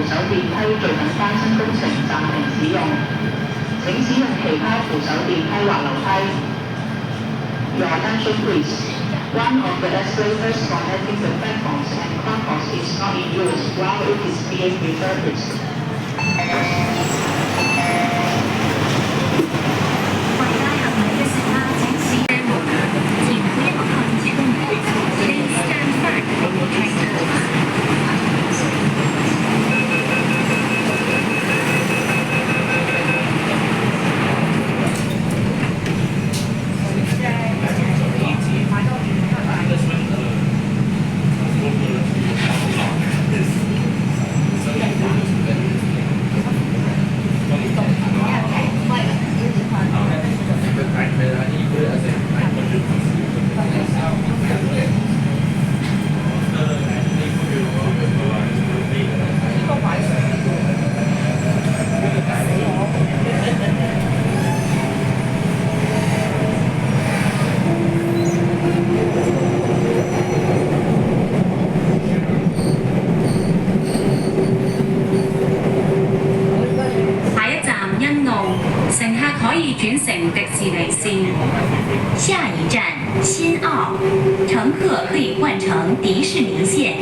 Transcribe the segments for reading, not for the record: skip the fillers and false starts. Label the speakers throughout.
Speaker 1: 手電梯做緊翻新工程，暫停使用。請使用其他扶手電梯或樓梯。Your attention please. One of the escalators connecting the platforms and concourse is not in use while it is being refurbished.
Speaker 2: 為加入你嘅乘客請使用門，前不要靠近車門。Please stand back from the train doors. 乘客可以轉乘迪士尼線。下一站新奧，乘客可以換乘迪士尼線。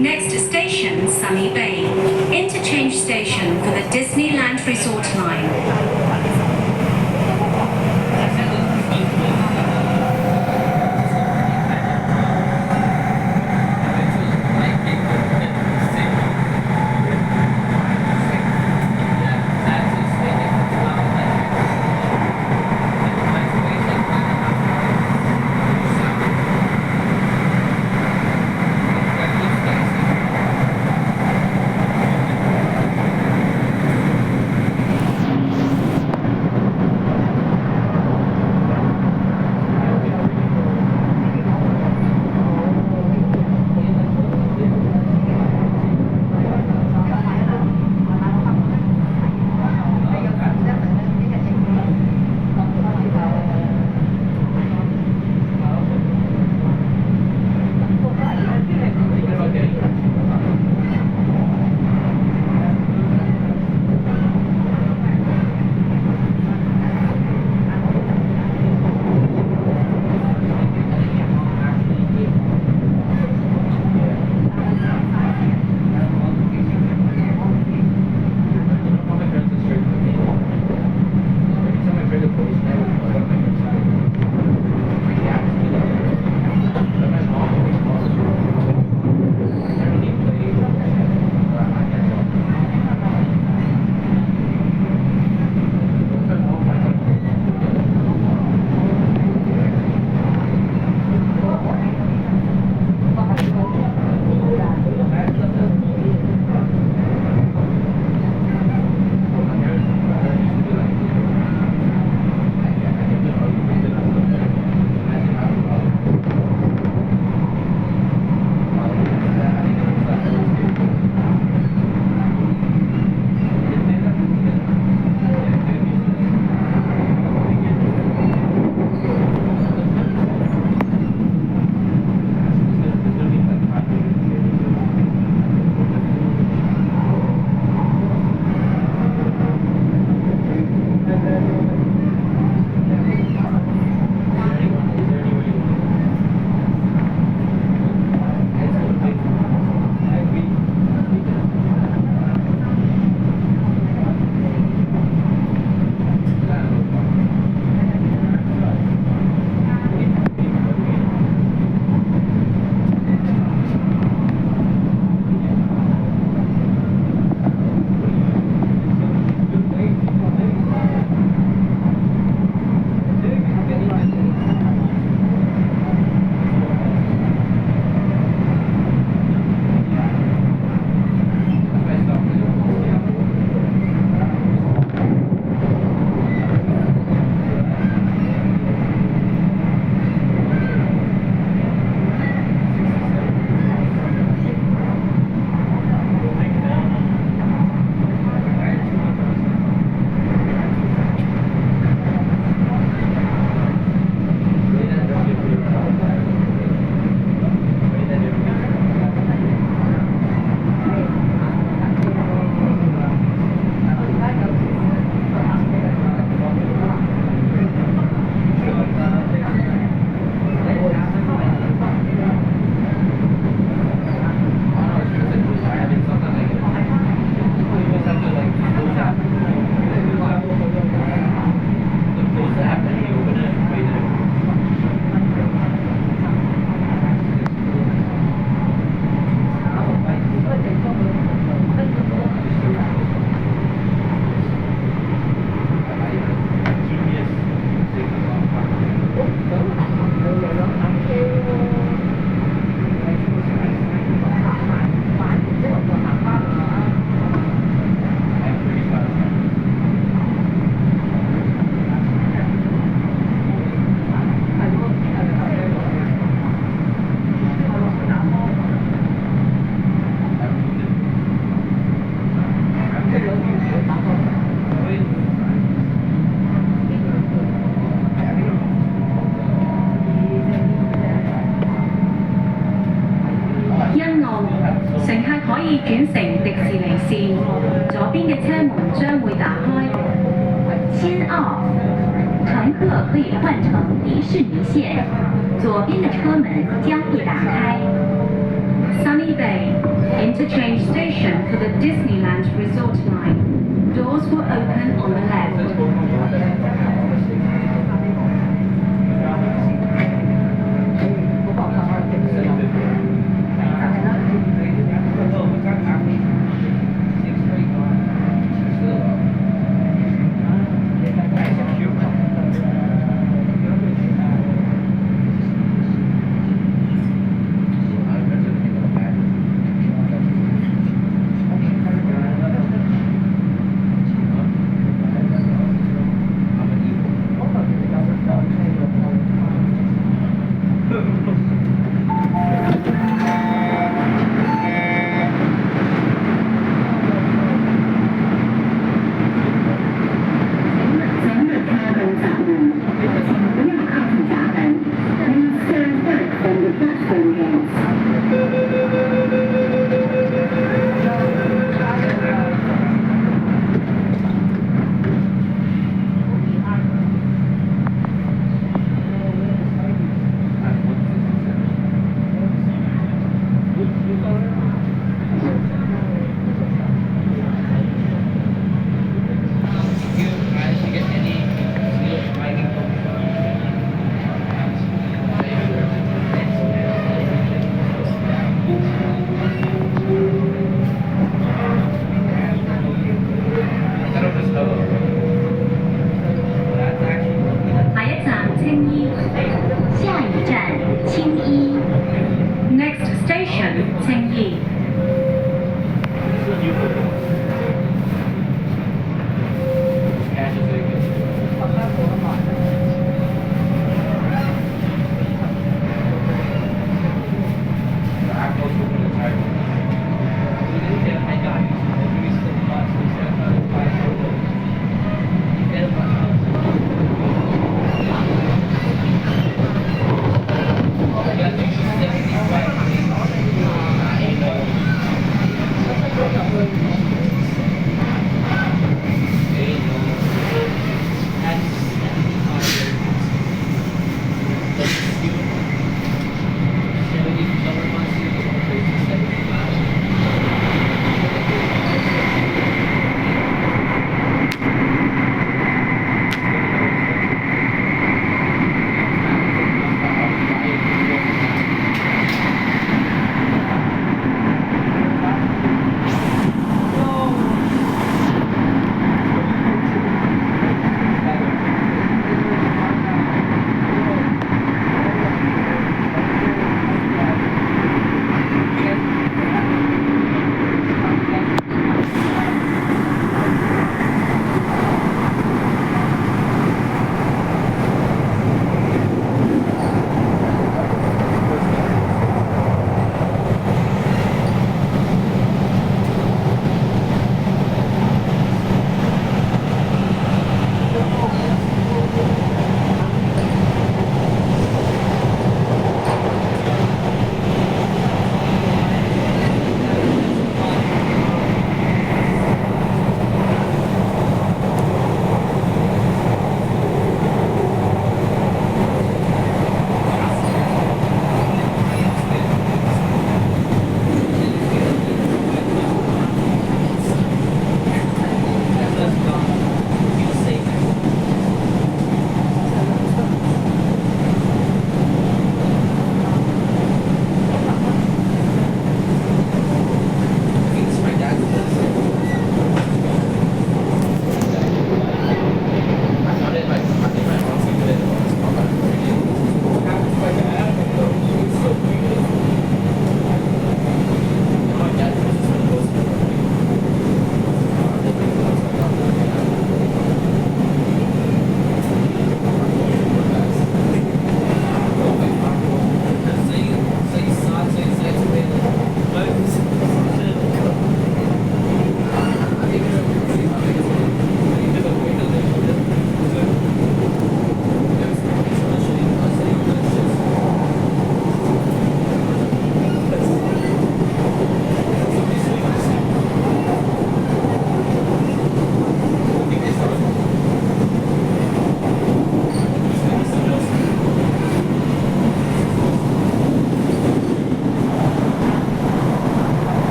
Speaker 2: Next station Sunny Bay, interchange station for the Disneyland Resort line.
Speaker 1: 請
Speaker 2: 轉乘迪士尼線，左邊嘅車門將會打開。千奧，乘客可以換乘迪士尼線，左邊的車門將會打開。Sunny Bay, interchange station for the Disneyland Resort line. Doors will open on the left.
Speaker 3: 係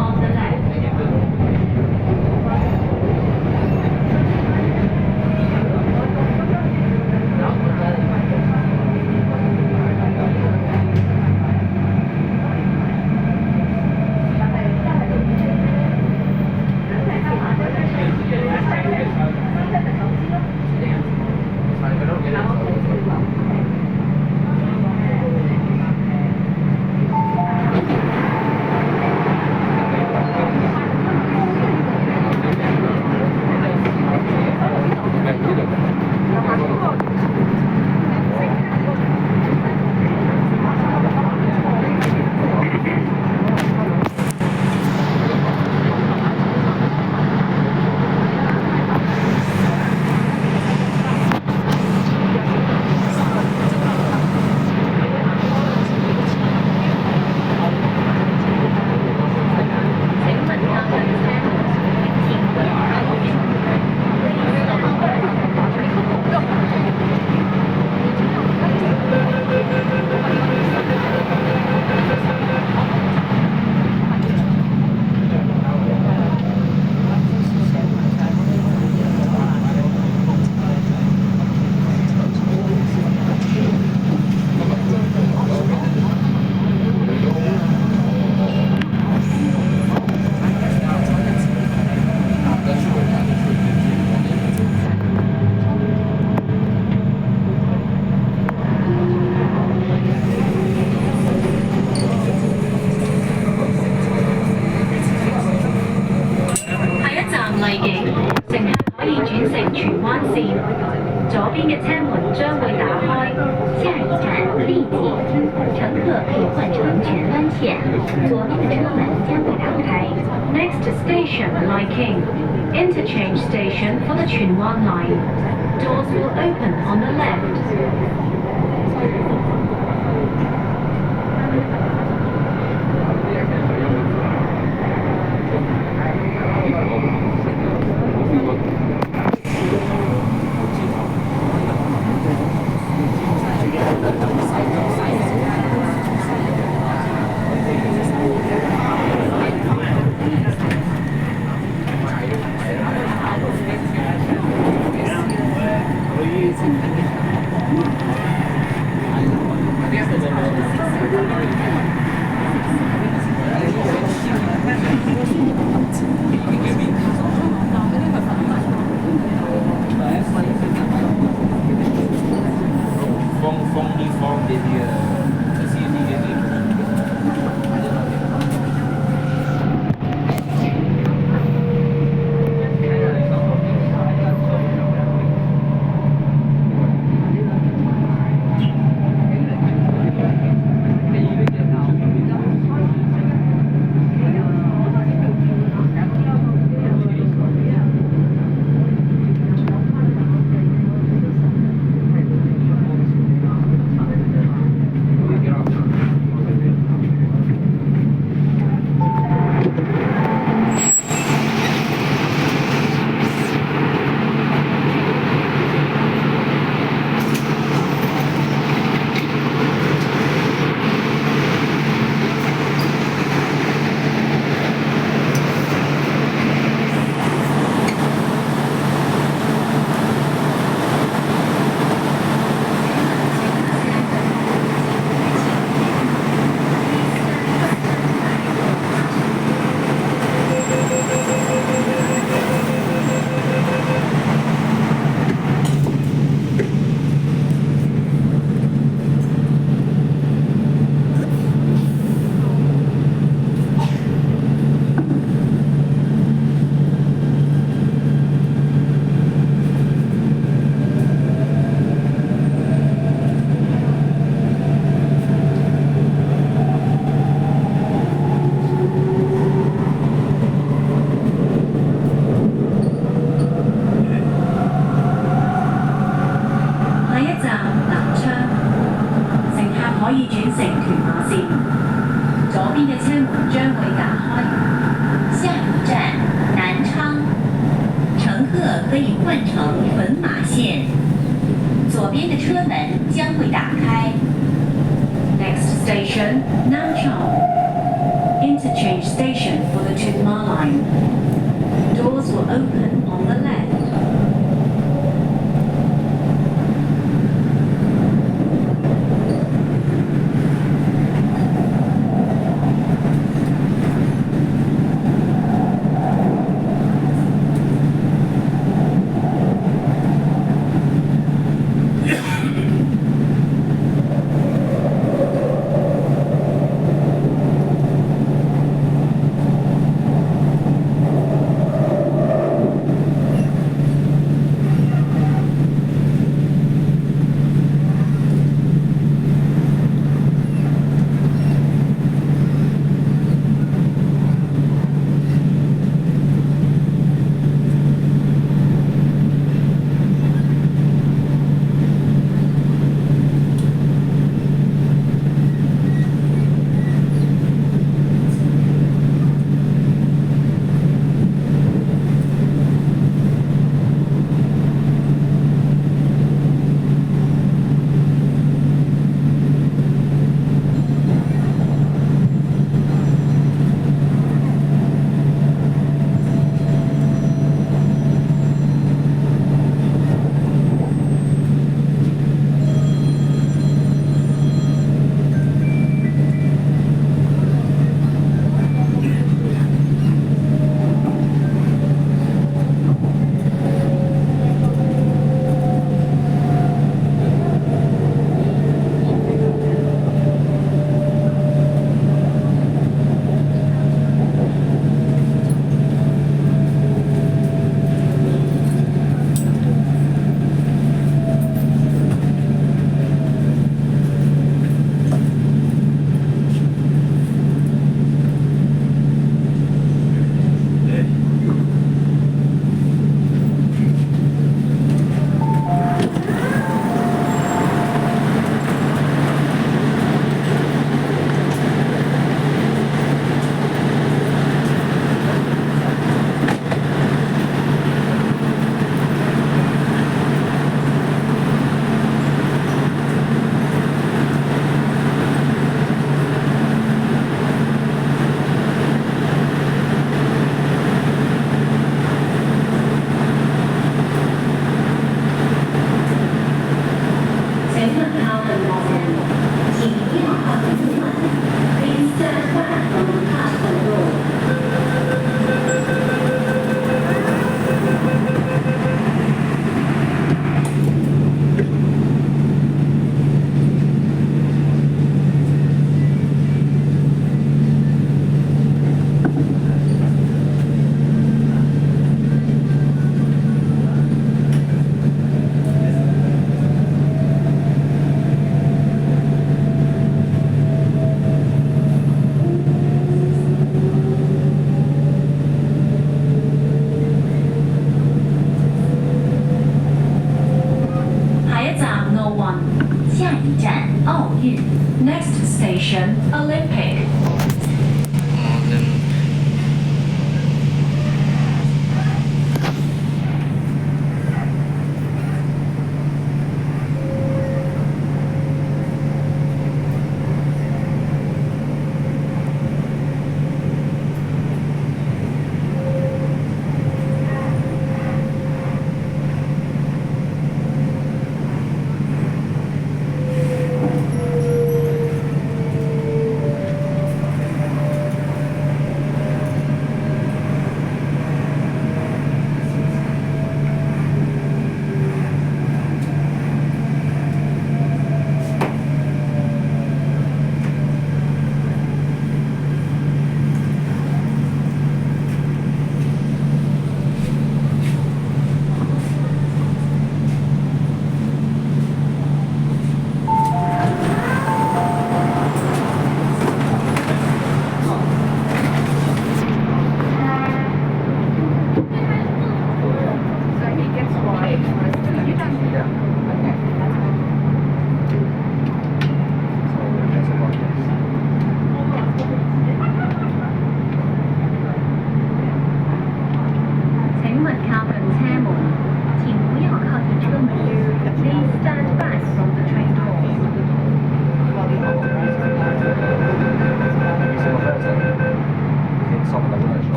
Speaker 2: on the left. 左邊嘅車門將會打開，下一站立體，乘客可以換乘荃灣線，左邊的車門將會打開。Next station, Lai King. Interchange station for the Tsuen Wan line. Doors will open on the left. 可以轉乘屯馬線，左邊嘅車門將會打開。下一站南昌，乘客可以換乘屯馬線，左邊嘅車門將會打開。Next station, Nanchang. Interchange station for the Tuen Ma line. Doors will open on the left.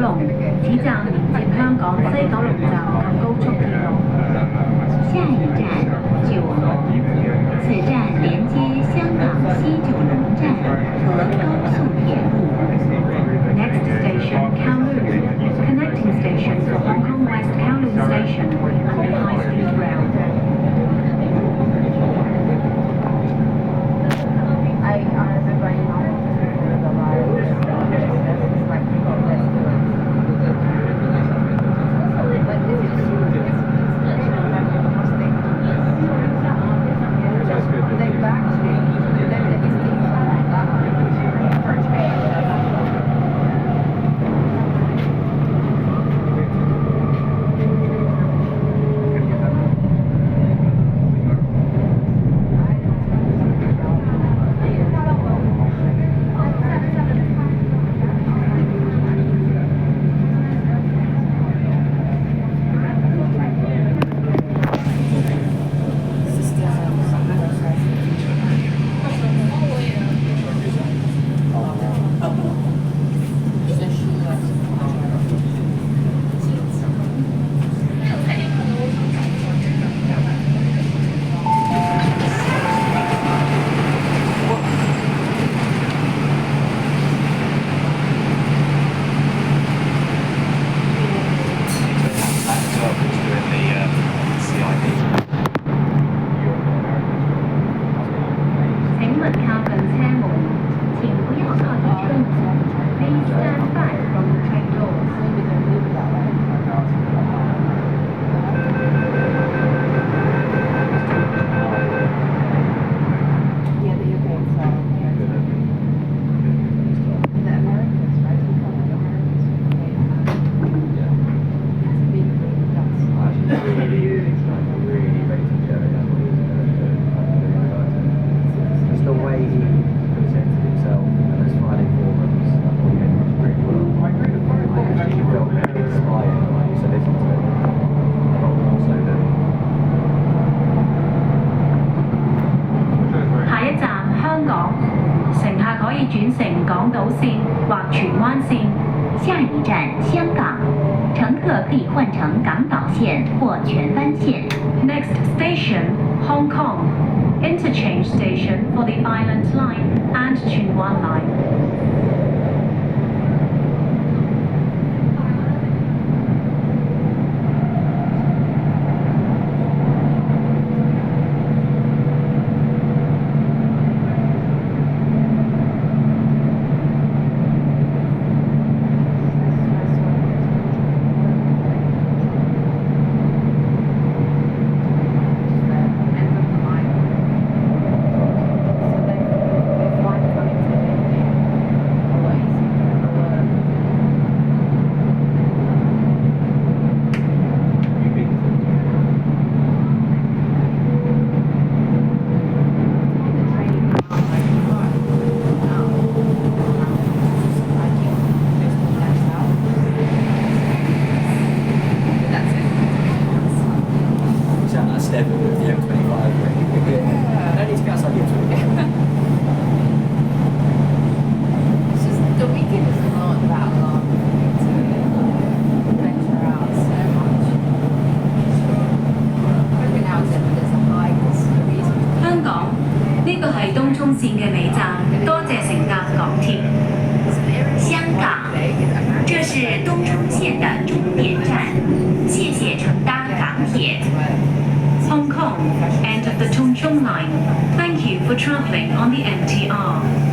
Speaker 2: 龍，此站連接香港西九龍站及高速鐵路。下一站九龍，此站連接香港西九龍站和高速鐵路。Next station Kowloon, connecting station for Hong Kong West Kowloon Station and the High Speed Rail. Next station, Hong Kong. Interchange station for the Island Line and Tsuen Wan Line. Hong Kong, end of the Tung Chung Line. Thank you for travelling on the MTR.